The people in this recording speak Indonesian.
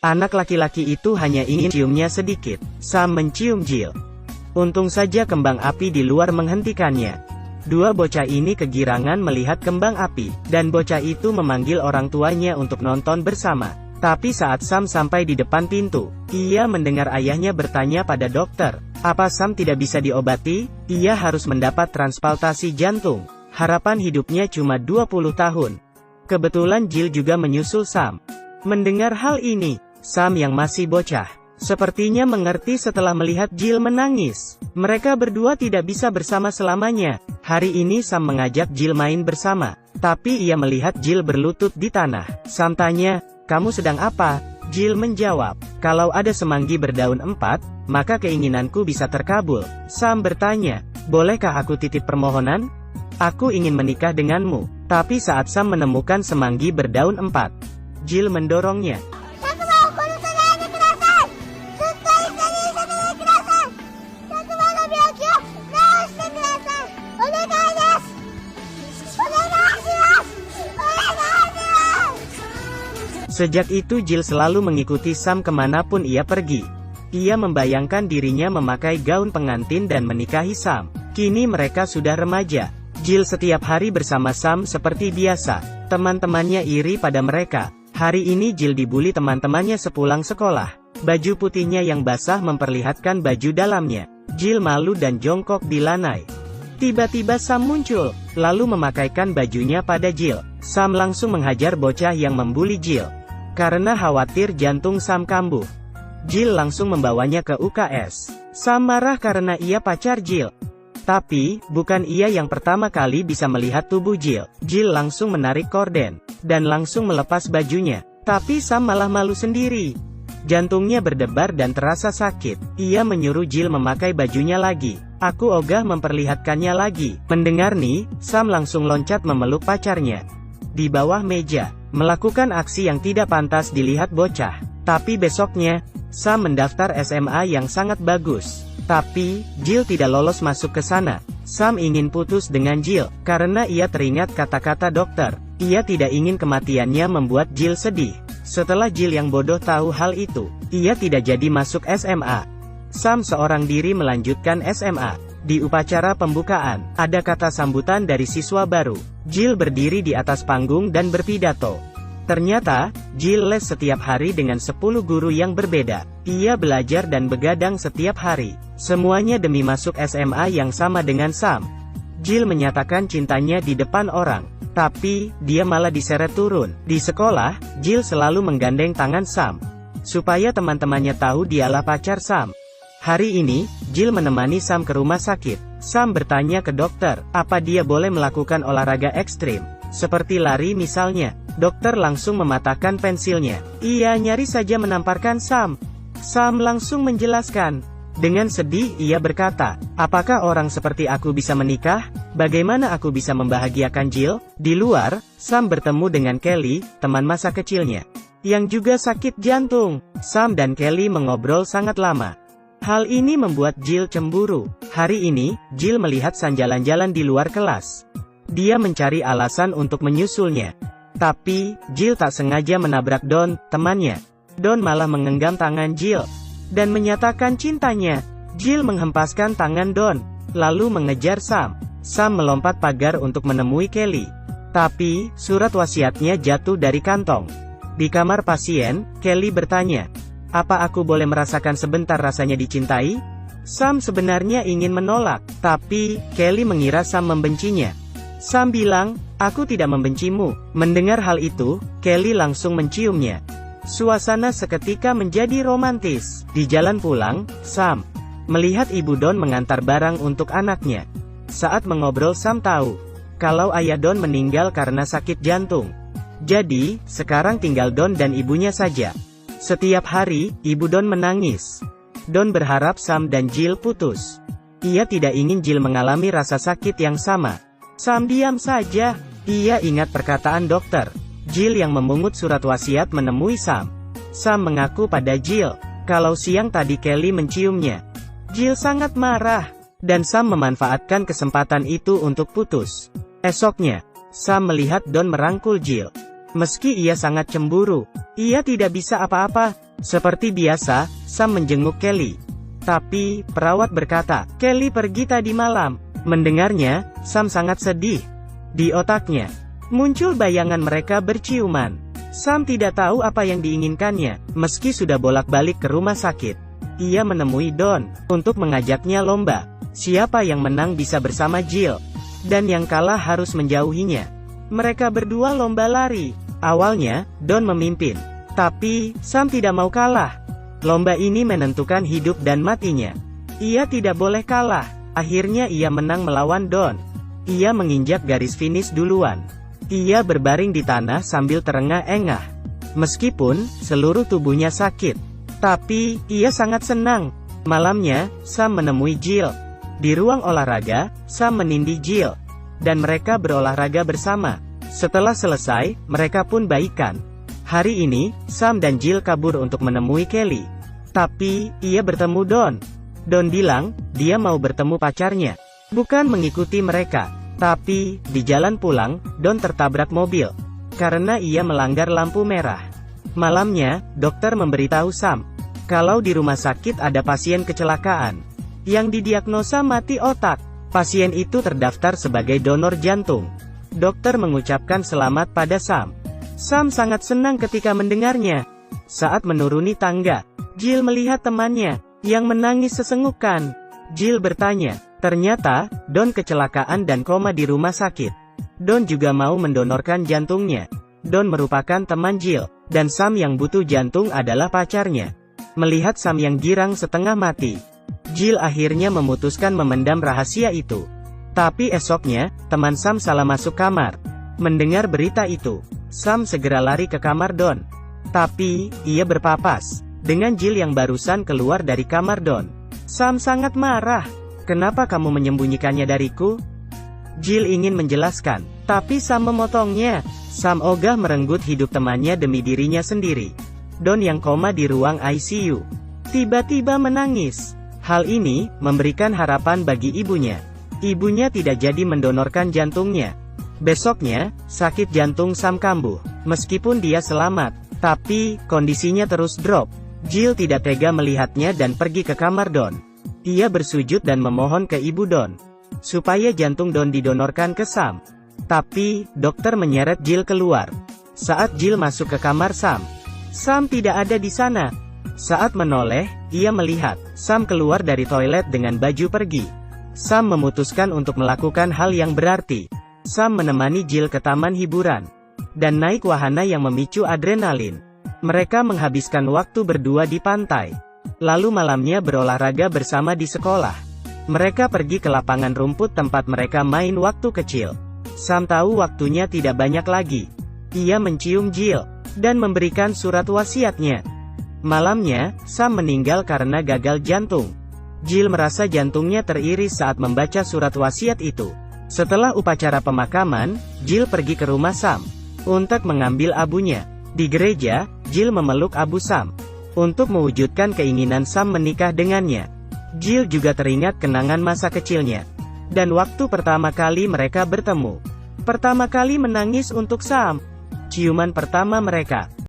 Anak laki-laki itu hanya ingin ciumnya sedikit. Sam mencium Jill. Untung saja kembang api di luar menghentikannya. Dua bocah ini kegirangan melihat kembang api, dan bocah itu memanggil orang tuanya untuk nonton bersama. Tapi saat Sam sampai di depan pintu, ia mendengar ayahnya bertanya pada dokter, apa Sam tidak bisa diobati? Ia harus mendapat transplantasi jantung. Harapan hidupnya cuma 20 tahun. Kebetulan Jill juga menyusul Sam. Mendengar hal ini, Sam yang masih bocah, sepertinya mengerti setelah melihat Jill menangis. Mereka berdua tidak bisa bersama selamanya. Hari ini Sam mengajak Jill main bersama, tapi ia melihat Jill berlutut di tanah. Sam tanya, kamu sedang apa? Jill menjawab, kalau ada semanggi berdaun 4, maka keinginanku bisa terkabul. Sam bertanya, bolehkah aku titip permohonan? Aku ingin menikah denganmu. Tapi saat Sam menemukan semanggi berdaun 4, Jill mendorongnya. Sejak itu Jill selalu mengikuti Sam kemanapun ia pergi. Ia membayangkan dirinya memakai gaun pengantin dan menikahi Sam. Kini mereka sudah remaja. Jill setiap hari bersama Sam seperti biasa. Teman-temannya iri pada mereka. Hari ini Jill dibully teman-temannya sepulang sekolah. Baju putihnya yang basah memperlihatkan baju dalamnya. Jill malu dan jongkok di lanai. Tiba-tiba Sam muncul, lalu memakaikan bajunya pada Jill. Sam langsung menghajar bocah yang membuli Jill. Karena khawatir jantung Sam kambuh, Jill langsung membawanya ke UKS. Sam marah karena ia pacar Jill. Tapi, bukan ia yang pertama kali bisa melihat tubuh Jill. Jill langsung menarik korden, dan langsung melepas bajunya. Tapi Sam malah malu sendiri. Jantungnya berdebar dan terasa sakit. Ia menyuruh Jill memakai bajunya lagi. Aku ogah memperlihatkannya lagi. Mendengar nih, Sam langsung loncat memeluk pacarnya. Di bawah meja, melakukan aksi yang tidak pantas dilihat bocah. Tapi besoknya, Sam mendaftar SMA yang sangat bagus. Tapi, Jill tidak lolos masuk ke sana. Sam ingin putus dengan Jill, karena ia teringat kata-kata dokter. Ia tidak ingin kematiannya membuat Jill sedih. Setelah Jill yang bodoh tahu hal itu, ia tidak jadi masuk SMA. Sam seorang diri melanjutkan SMA. Di upacara pembukaan, ada kata sambutan dari siswa baru. Jill berdiri di atas panggung dan berpidato. Ternyata, Jill les setiap hari dengan 10 guru yang berbeda. Ia belajar dan begadang setiap hari. Semuanya demi masuk SMA yang sama dengan Sam. Jill menyatakan cintanya di depan orang. Tapi, dia malah diseret turun. Di sekolah, Jill selalu menggandeng tangan Sam. Supaya teman-temannya tahu dialah pacar Sam. Hari ini, Jill menemani Sam ke rumah sakit. Sam bertanya ke dokter, apa dia boleh melakukan olahraga ekstrim, seperti lari misalnya. Dokter langsung mematahkan pensilnya. Ia nyaris saja menamparkan Sam. Sam langsung menjelaskan. Dengan sedih ia berkata, apakah orang seperti aku bisa menikah? Bagaimana aku bisa membahagiakan Jill? Di luar, Sam bertemu dengan Kelly, teman masa kecilnya, yang juga sakit jantung. Sam dan Kelly mengobrol sangat lama. Hal ini membuat Jill cemburu. Hari ini, Jill melihat Sam jalan-jalan di luar kelas. Dia mencari alasan untuk menyusulnya. Tapi, Jill tak sengaja menabrak Don, temannya. Don malah menggenggam tangan Jill dan menyatakan cintanya. Jill menghempaskan tangan Don, lalu mengejar Sam. Sam melompat pagar untuk menemui Kelly. Tapi, surat wasiatnya jatuh dari kantong. Di kamar pasien, Kelly bertanya, apa aku boleh merasakan sebentar rasanya dicintai? Sam sebenarnya ingin menolak, tapi Kelly mengira Sam membencinya. Sam bilang, aku tidak membencimu. Mendengar hal itu, Kelly langsung menciumnya. Suasana seketika menjadi romantis. Di jalan pulang, Sam melihat ibu Don mengantar barang untuk anaknya. Saat mengobrol Sam tahu, kalau ayah Don meninggal karena sakit jantung. Jadi, sekarang tinggal Don dan ibunya saja. Setiap hari, ibu Don menangis. Don berharap Sam dan Jill putus. Ia tidak ingin Jill mengalami rasa sakit yang sama. Sam diam saja. Ia ingat perkataan dokter. Jill yang memungut surat wasiat menemui Sam. Sam mengaku pada Jill, kalau siang tadi Kelly menciumnya. Jill sangat marah, dan Sam memanfaatkan kesempatan itu untuk putus. Esoknya, Sam melihat Don merangkul Jill. Meski ia sangat cemburu, ia tidak bisa apa-apa. Seperti biasa, Sam menjenguk Kelly. Tapi, perawat berkata, Kelly pergi tadi malam. Mendengarnya, Sam sangat sedih. Di otaknya, muncul bayangan mereka berciuman. Sam tidak tahu apa yang diinginkannya, meski sudah bolak-balik ke rumah sakit. Ia menemui Don, untuk mengajaknya lomba. Siapa yang menang bisa bersama Jill. Dan yang kalah harus menjauhinya. Mereka berdua lomba lari. Awalnya, Don memimpin. Tapi, Sam tidak mau kalah. Lomba ini menentukan hidup dan matinya. Ia tidak boleh kalah. Akhirnya ia menang melawan Don. Ia menginjak garis finish duluan. Ia berbaring di tanah sambil terengah-engah. Meskipun, seluruh tubuhnya sakit. Tapi, ia sangat senang. Malamnya, Sam menemui Jill. Di ruang olahraga, Sam menindih Jill. Dan mereka berolahraga bersama. Setelah selesai, mereka pun baikan. Hari ini, Sam dan Jill kabur untuk menemui Kelly. Tapi, ia bertemu Don. Don bilang, dia mau bertemu pacarnya. Bukan mengikuti mereka. Tapi, di jalan pulang, Don tertabrak mobil. Karena ia melanggar lampu merah. Malamnya, dokter memberitahu Sam. Kalau di rumah sakit ada pasien kecelakaan. Yang didiagnosa mati otak. Pasien itu terdaftar sebagai donor jantung. Dokter mengucapkan selamat pada Sam. Sam sangat senang ketika mendengarnya. Saat menuruni tangga, Jill melihat temannya, yang menangis sesenggukan. Jill bertanya, ternyata, Don kecelakaan dan koma di rumah sakit. Don juga mau mendonorkan jantungnya. Don merupakan teman Jill, dan Sam yang butuh jantung adalah pacarnya. Melihat Sam yang girang setengah mati, Jill akhirnya memutuskan memendam rahasia itu. Tapi esoknya, teman Sam salah masuk kamar. Mendengar berita itu, Sam segera lari ke kamar Don. Tapi, ia berpapas dengan Jill yang barusan keluar dari kamar Don. Sam sangat marah. Kenapa kamu menyembunyikannya dariku? Jill ingin menjelaskan, tapi Sam memotongnya. Sam ogah merenggut hidup temannya demi dirinya sendiri. Don yang koma di ruang ICU tiba-tiba menangis. Hal ini memberikan harapan bagi ibunya. Ibunya tidak jadi mendonorkan jantungnya. Besoknya, sakit jantung Sam kambuh. Meskipun dia selamat, tapi kondisinya terus drop. Jill tidak tega melihatnya dan pergi ke kamar Don. Ia bersujud dan memohon ke ibu Don, supaya jantung Don didonorkan ke Sam. Tapi, dokter menyeret Jill keluar. Saat Jill masuk ke kamar Sam, Sam tidak ada di sana. Saat menoleh, ia melihat Sam keluar dari toilet dengan baju pergi. Sam memutuskan untuk melakukan hal yang berarti. Sam menemani Jill ke taman hiburan, dan naik wahana yang memicu adrenalin. Mereka menghabiskan waktu berdua di pantai. Lalu malamnya berolahraga bersama di sekolah. Mereka pergi ke lapangan rumput tempat mereka main waktu kecil. Sam tahu waktunya tidak banyak lagi. Ia mencium Jill, dan memberikan surat wasiatnya. Malamnya, Sam meninggal karena gagal jantung. Jill merasa jantungnya teriris saat membaca surat wasiat itu. Setelah upacara pemakaman, Jill pergi ke rumah Sam untuk mengambil abunya. Di gereja, Jill memeluk abu Sam untuk mewujudkan keinginan Sam menikah dengannya. Jill juga teringat kenangan masa kecilnya dan waktu pertama kali mereka bertemu. Pertama kali menangis untuk Sam. Ciuman pertama mereka